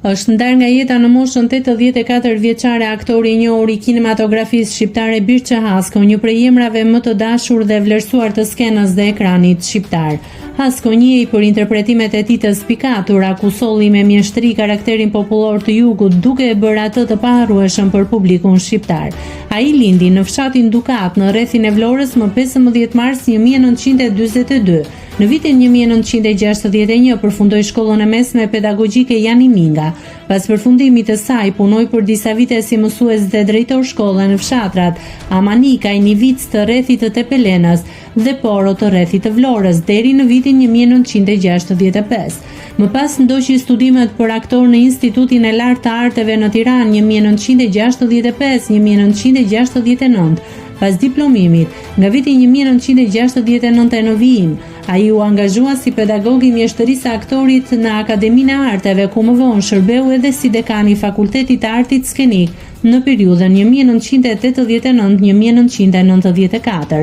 Është ndar nga jeta në moshën 84 vjeçare aktori i njohur i kinematografisë shqiptare Birçe Hasko, një prej emrave më të dashur dhe vlerësuar të skenës dhe ekranit shqiptar. Hasko njihej për interpretimet e tij të spikatur, akusolli me mjeshtri karakterin popullor të Jugut, duke e bërë atë të paharrueshëm për publikun shqiptar. Ai lindi në fshatin Dukat në rrethin e Vlorës më 15 mars 1942. Në vitin 1961 përfundoi shkollën e mesme pedagogjike Jani Minga. Pas përfundimit të saj punoi për disa vite si mësues dhe drejtor shkolle në fshatrat Amanika, Nivic të rrethit të Tepelenës dhe Poro të rrethit të Vlorës deri në vitin 1965. Më pas ndoqi studimet për aktor në Institutin e Lartë të Arteve në Tiranë 1965-1969. Pas diplomimit, nga viti 1969 në vijim, ai u angazhua si pedagog i mjeshtërisë aktorit në Akademinë e Arteve, ku më vonë shërbeu edhe si dekan i Fakultetit të Artit Skenik në periudhën 1989-1994.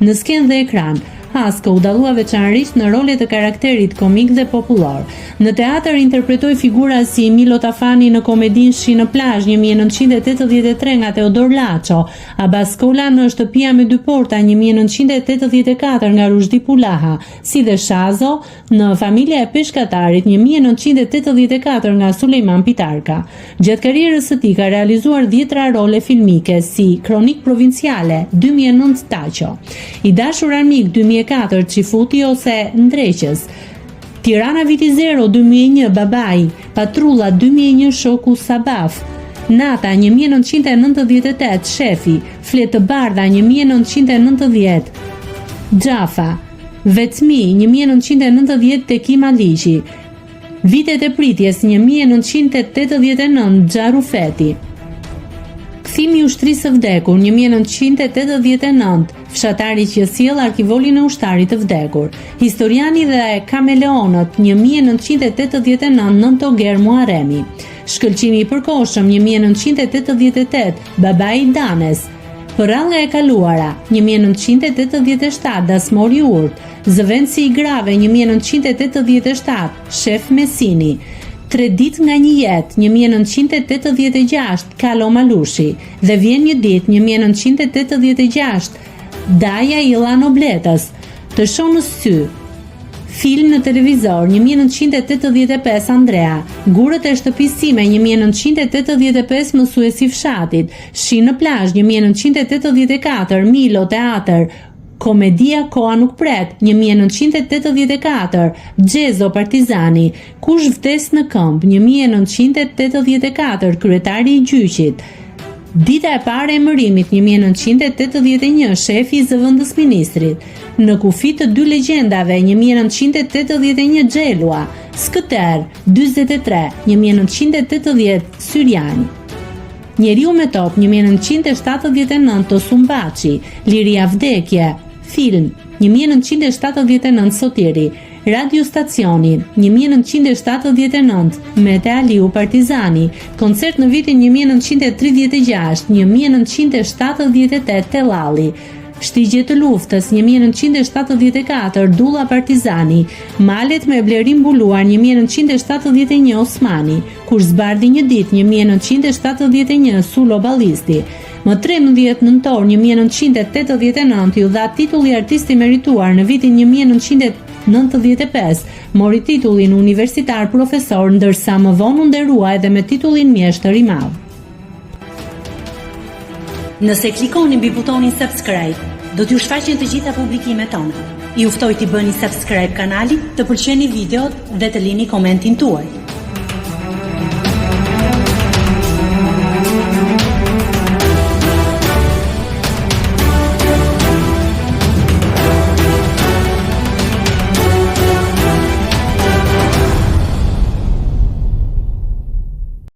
Në skenë dhe ekran, Hasko u dallua veçanërisht në role të karakterit komik dhe popullor. Në teatr interpretoi figura si Milo Tafani në komedinë Shi në plazh 1983 nga Teodor Laço, Abaskola në Shtëpia me dy porta 1984 nga Rushdi Pulaha, si dhe Shazo në Familja e Peshkatarit 1984 nga Sulejman Pitarka. Gjatë karrierës së tij ka realizuar 10 role filmike si Kronik Provinciale 2009 Taqo, I dashur armik 2004 Qifuti ose Ndreqës, Tirana viti 0 2001 Babai, Patrulla 2001 Shoku Sabaf, Nata 1998 Shefi, Fletë të bardha 1990 Xhafa, Vecmi 1990 Tekima Liqi, Vitet e pritjes 1989 Xharufeti, Kthimi I ushtrisë së vdekur 1989 Fshatari që sjell arkivolin e ushtarit të vdekur, Historiani dhe Kameleonët 1989 Nëntoger Muharremi, Shkëlqimi I përkohshëm 1988 Babai I Danes, Përrallja e kaluara 1987 Dasmori Urt, Zëvendësi I grave 1987 Shef Mesini, 3 ditë nga një jetë 1986 Kalo Malushi dhe Vjen një ditë 1986 Daja Illa Nobletës, Të shonës sy, film në televizor 1985 Andrea, Gurët e shtëpisë time 1985 Mësuesi I fshatit, Shi në plazh 1984 Milo Teatr, Komedia Koha nuk pret 1984, Gjezo Partizani, Kush vdes në këmbë 1984, Kryetari I gjyqit, Dita e parë e emërimit 1981, Shefi I zëvendës ministrit, Në kufi të dy legjendave 1981 Xhelua, Skëter 43 1980 Syriani, Njeriu me top 1979 Tosumbaçi, Liria vdekje, film 1979 Sotiri, Radio Stacioni 1979 Mete Aliu Partizani, koncert në vitin 1936 1978 Tellalli, Shtigje të luftës 1974 Dulla Partizani, Malet me Blerim Buluar 1971 Osmani, Kur zbardhi një ditë 1971 Sulo Ballisti. Më 13 nëntor 1989 ju dha titulli artisti merituar. Në vitin 1995 mori titullin universitar profesor, ndërsa më vonë u nderua edhe me titullin mjeshtër I madh. Nëse klikoni mbi butonin subscribe, do t'ju shfaqen të gjitha publikimet tona. Ju ftoj t'i bëni subscribe kanalit, të pëlqeni videot dhe të lini komentin tuaj.